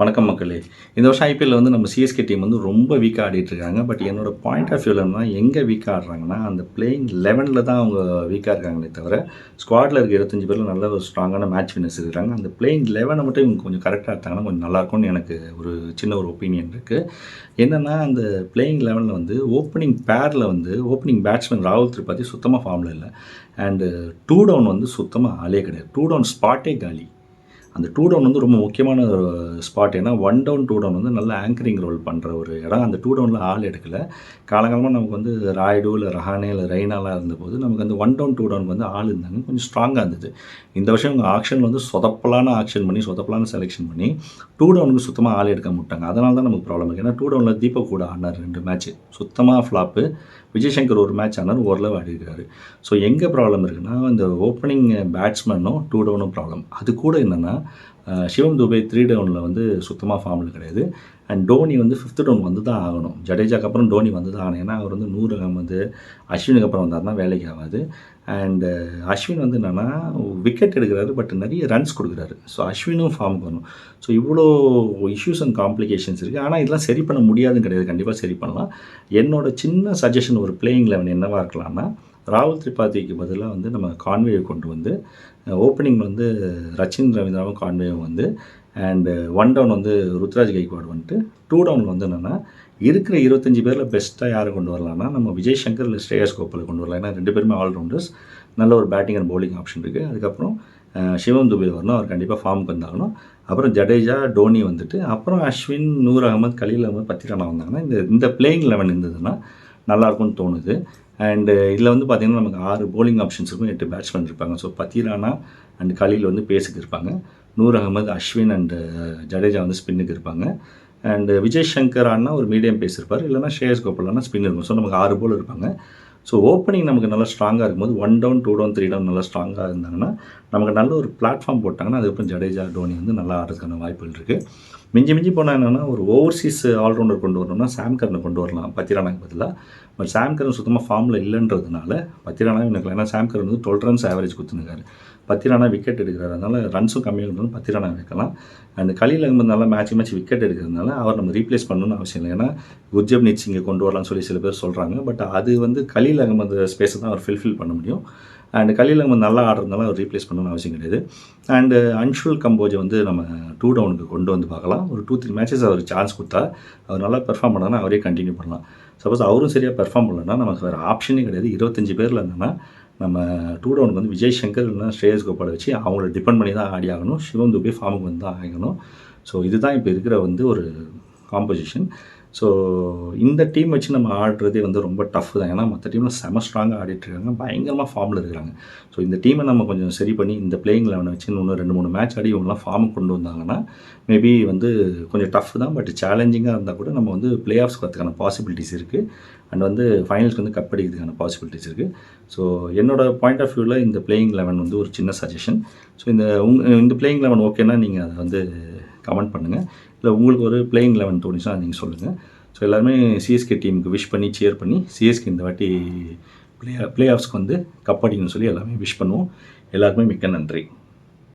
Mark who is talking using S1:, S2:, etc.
S1: வணக்கம் மக்களே. இந்த வருஷம் ஐபிஎல்ல வந்து நம்ம சிஎஸ்கே டீம் வந்து ரொம்ப வீக்கா ஆடிட்டுருக்காங்க. பட் என்னோட பாயிண்ட் ஆஃப் வியூலன்னா எங்கே வீக்கா ஆடுறாங்கன்னா, அந்த பிளேயிங் 11ல தான் அவங்க வீக்கா இருக்காங்களே தவிர, ஸ்குவாட்ல இருக்க 25 பேர்ல நல்ல ஒரு ஸ்ட்ராங்கான மேட்ச் வின்னர்ஸ் இருக்கிறாங்க. அந்த பிளேயிங் 11 மட்டும் இவங்க கொஞ்சம் கரெக்ட்டா எடுத்தாங்கன்னா கொஞ்சம் நல்லாயிருக்கும்னு எனக்கு ஒரு சின்ன ஒரு ஒப்பீனியன் இருக்குது. என்னென்னா, அந்த பிளேயிங் 11ல வந்து ஓப்பனிங் பேரில் வந்து ஓப்பனிங் பேட்ஸ்மேன் ராகுல் திரிபாதி சுத்தமாக ஃபார்மில் இல்லை. அண்டு 2 டவுன் வந்து சுத்தமாக ஆளே கிடையாது. 2 டவுன் ஸ்பாட்டே காலி. அந்த 2 டவுன் வந்து ரொம்ப முக்கியமான ஒரு ஸ்பாட். ஏன்னா 1 டவுன் 2 டவுன் வந்து நல்ல ஆங்கரிங் ரோல் பண்ணுற ஒரு இடம். அந்த 2 டவுனில் ஆள் எடுக்கல. காலங்காலமாக நமக்கு வந்து ராய்டு இல்லை ரஹானே இல்லை ரெய்னாலாம் இருந்தபோது நமக்கு அந்த 1 டவுன் 2 டவுனுக்கு வந்து ஆள் இருந்தாங்க, கொஞ்சம் ஸ்ட்ராங்காக இருந்தது. இந்த வருஷம் இவங்க ஆக்ஷன் வந்து சொதப்பலான ஆக்ஷன் பண்ணி சொதப்பலான செலெக்ஷன் பண்ணி 2 டவுனுக்கு சுத்தமாக ஆள் எடுக்க மாட்டாங்க. அதனால தான் நமக்கு ப்ராப்ளம் இருக்குது. ஏன்னா 2 டவுனில் தீபக் கூட ஆடினார் 2 மேட்ச்சு சுத்தமாக ஃப்ளாப்பு. விஜய் சங்கர் ஒரு மேட்ச் ஆனார், ஓரளவு ஆடிருக்காரு. ஸோ எங்கே ப்ராப்ளம் இருக்குன்னா, இந்த ஓப்பனிங் பேட்ஸ்மேனும் 2 டவுனும் ப்ராப்ளம். அது கூட என்னென்னா, சிவம் துபே 3 டவுனில் வந்து சுத்தமாக ஃபார்மில் கிடையாது. அண்ட் டோனி வந்து 5th டவுன் வந்து தான் ஆகணும். ஜடேஜாக்கு அப்புறம் டோனி வந்து தான் ஆகணும். ஏன்னா அவர் வந்து நூர் அகமது, அஸ்வினுக்கு அப்புறம் வந்தார்னா வேலைக்கு ஆகாது. அண்டு அஸ்வின் வந்து என்னென்னா விக்கெட் எடுக்கிறாரு, பட் நிறைய ரன்ஸ் கொடுக்குறாரு. ஸோ அஸ்வினும் ஃபார்முக்கு வரணும். ஸோ இவ்வளோ இஷ்யூஸ் அண்ட் காம்ப்ளிகேஷன்ஸ் இருக்குது. ஆனால் இதெல்லாம் சரி பண்ண முடியாதுன்னு கிடையாது, கண்டிப்பாக சரி பண்ணலாம். என்னோட சின்ன சஜஷன் ஒரு பிளேயிங் 11 என்னவாக இருக்கலாம்னா, ராகுல் திரிபாதிக்கு பதிலாக வந்து நம்ம கான்வேயை கொண்டு வந்து ஓப்பனிங் வந்து ரச்சின் ரவீந்திராவும் கான்வேயும் வந்து அண்டு 1 டவுன் வந்து ருத்ராஜ் கைக்வாட் வந்துட்டு 2 டவுனில் வந்து என்னென்னா இருக்கிற 25 பேரில் பெஸ்ட்டாக யாரை கொண்டு வரலாம்னா நம்ம விஜய் சங்கர் இல்லை ஸ்ரேயஸ் கோபாலை கொண்டு வரலாம். ஏன்னா 2 பேருமே ஆல்ரவுண்டர்ஸ், நல்ல ஒரு பேட்டிங் அண்ட் பவுலிங் ஆப்ஷன் இருக்குது. அதுக்கப்புறம் சிவம் துபே வரணும், அவர் கண்டிப்பாக ஃபார்முக்கு வந்தாகணும். அப்புறம் ஜடேஜா, டோனி வந்துட்டு அப்புறம் அஸ்வின், நூர் அகமது, கலீல் அகமது, பத்திரானா வந்தாங்கன்னா இந்த பிளேயிங் 11 இருந்ததுன்னா நல்லாயிருக்கும்னு தோணுது. அண்டு இதில் வந்து பார்த்திங்கன்னா நமக்கு 6 போலிங் ஆப்ஷன்ஸ் இருக்கும், 8 பேட்ஸ்மேன் இருப்பாங்க. ஸோ பத்திரானா அண்ட் கலீல் வந்து பேஸுக்கு இருப்பாங்க. நூர் அகமது, அஸ்வின் அண்டு ஜடேஜா வந்து ஸ்பின்னுக்கு இருப்பாங்க. அண்டு விஜய் சங்கர் ஆடினா ஒரு மீடியம் பேஸ் இருப்பார், இல்லைனா ஸ்ரேயஸ் கோபால்னா ஸ்பின் இருக்கும். ஸோ நமக்கு 6 போல் இருப்பாங்க. ஸோ ஓப்பனிங் நமக்கு நல்லா ஸ்ட்ராங்காக இருக்கும்போது 1 டவுன் 2 டவுன் 3 டவுன் நல்லா ஸ்ட்ராங்காக இருந்தாங்கன்னா நமக்கு நல்ல ஒரு பிளாட்ஃபார்ம் போட்டாங்கன்னா அதுக்கப்புறம் ஜடேஜா, டோனி வந்து நல்லா ஆடுறதுக்கான வாய்ப்புகள் இருக்குது. மிஞ்சி போனால் என்னென்னா ஒரு ஓவர்சீஸ் ஆல்ரவுண்டர் கொண்டு வரணும்னா சாம் கரனை கொண்டு வரலாம் பத்திரானாக்கு பதிலாக. பட் சாம் கரன் சுத்தமாக ஃபார்மில் இல்லைன்றதுனால பத்திரானா நினைக்கலாம். ஏன்னா சாம் கரன் வந்து 12 ரன்ஸ் ஆவரேஜ் கொடுத்துருக்காரு. பத்திரானா விக்கெட் எடுக்கிறாரு, அதனால் ரன்ஸும் கம்மியாக இருந்தாலும் பத்திரானா வைக்கலாம். அண்ட் கலீல் அகமது நல்லா மேட்ச் விக்கெட் எடுக்கிறதுனால அவர் நம்ம ரீப்ளேஸ் பண்ணணும்னு அவசியம் இல்லை. ஏன்னா குர்ஜப்னீத் சிங்கை கொண்டு வரலாம்னு சொல்லி சில பேர் சொல்கிறாங்க. பட் அது வந்து கலீல் அகமது ஸ்பேஸை தான் அவர் ஃபில் பண்ண முடியும். அண்ட் கலீல் அகமது நல்லா ஆடுறதுனால அவர் ரீப்ளேஸ் பண்ணணும்னு அவசியம் கிடையாது. அண்டு அன்ஷுல் கம்போஜை வந்து நம்ம 2 டவுனுக்கு கொண்டு வந்து பார்க்கலாம். ஒரு 2-3 மேட்சஸ் அவர் சான்ஸ் கொடுத்தா அவர் நல்லா பெர்ஃபார்ம் பண்ணாங்கன்னா அவரே கண்டினியூ பண்ணலாம். சப்போஸ் அவரும் சரியாக பெர்ஃபார்ம் பண்ணலன்னா நமக்கு வேறு ஆப்ஷனே கிடையாது. 25 பேரில் என்னென்னா நம்ம 2 டவுனுக்கு வந்து விஜய் சங்கர் இல்லைனா ஸ்ரேயஸ் கோபாலை வச்சு அவங்கள டிபெண்ட் பண்ணி தான் ஆடி ஆகணும். சிவம் துபே ஃபார்முக்கு வந்து தான் ஆகணும். ஸோ இதுதான் இப்போ இருக்கிற வந்து ஒரு காம்போசிஷன். ஸோ இந்த டீம் வச்சு நம்ம ஆடுறதே வந்து ரொம்ப டஃப் தான். ஏன்னா மற்ற டீமில் செம ஸ்ட்ராங்காக ஆடிட்டுருக்காங்க, பயங்கரமாக ஃபார்மில் இருக்கிறாங்க. ஸோ இந்த டீமை நம்ம கொஞ்சம் சரி பண்ணி இந்த பிளேயிங் 11 வச்சு இன்னும் 2-3 மேட்ச் ஆடி இவங்களாம் ஃபார்முக்கு கொண்டு வந்தாங்கன்னா மேபி வந்து கொஞ்சம் டஃப் தான். பட் சேலஞ்சிங்காக இருந்தால் கூட நம்ம வந்து பிளே ஆஃப்ஸ்க்கு வரதுக்கான பாசிபிலிட்டிஸ் இருக்குது. அண்ட் வந்து ஃபைனல்ஸ்க்கு வந்து கப் அடிக்கிறதுக்கான பாசிபிலிட்டிஸ் இருக்குது. ஸோ என்னோடய பாயிண்ட் ஆஃப் வியூவில் இந்த பிளேயிங் 11 வந்து ஒரு சின்ன சஜஷன். ஸோ இந்த பிளேயிங் 11 ஓகேன்னா நீங்கள் அதை வந்து கமெண்ட் பண்ணுங்கள். இல்லை உங்களுக்கு ஒரு பிளேயிங் 11 தோணுச்சுன்னா நீங்கள் சொல்லுங்கள். ஸோ எல்லாருமே சிஎஸ்கே டீமுக்கு விஷ் பண்ணி சியர் பண்ணி சிஎஸ்கே இந்த வாட்டி பிளே ஆஃப்ஸ்க்கு வந்து கப் அடிக்கணும்னு சொல்லி எல்லாமே விஷ் பண்ணுவோம். எல்லாருக்குமே மிக்க நன்றி.